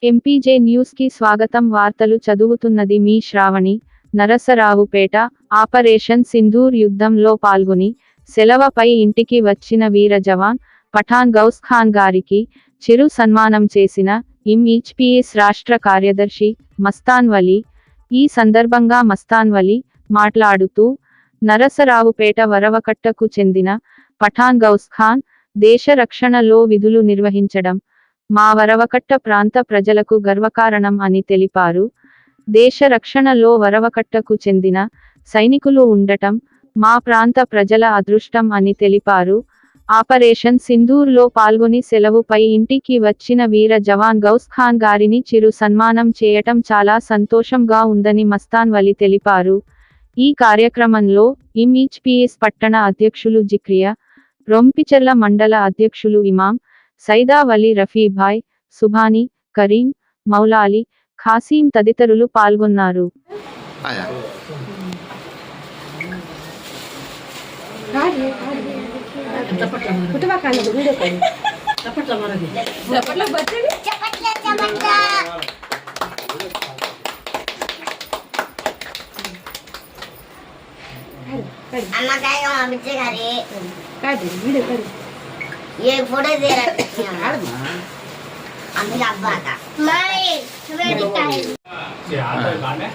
MPJ news కి స్వాగతం. వార్తలు చదువుతున్నది మీ శ్రావణి. నరసరావుపేట ఆపరేషన్ సింధూర్ యుద్ధంలో పాల్గొని సెలవుపై ఇంటికి వచ్చిన వీర జవాన్ పఠాన్ గౌస్ ఖాన్ గారికి చిరు సన్మానం చేసిన ఎంహెచ్పీఎస్ రాష్ట్ర కార్యదర్శి మస్తాన్ వలి. ఈ సందర్భంగా మస్తాన్ వలి మాట్లాడుతూ, నరసరావుపేట వరవకట్టకు చెందిన పఠాన్ గౌస్ ఖాన్ దేశ రక్షణలో విధులు నిర్వహించడం మా వరవకట్ట ప్రాంత ప్రజలకు గర్వకారణం అని తెలిపారు. దేశ రక్షణలో వరవకట్టకు చెందిన సైనికులు ఉండటం మా ప్రాంత ప్రజల అదృష్టం అని తెలిపారు. ఆపరేషన్ సింధూర్లో పాల్గొని సెలవుపై ఇంటికి వచ్చిన వీర జవాన్ గౌస్ ఖాన్ గారిని చిరు సన్మానం చేయటం చాలా సంతోషంగా ఉందని మస్తాన్ వలి తెలిపారు. ఈ కార్యక్రమంలో ఎంహెచ్పీఎస్ పట్టణ అధ్యక్షులు జిక్రియా, రొంపిచెర్ల మండల అధ్యక్షులు ఇమాం, సైదా వలి, రఫీభాయ్, సుభాని, కరీం, మౌలాలి, ఖాసీం తదితరులు పాల్గొన్నారు. ये फोटो दे रहा है।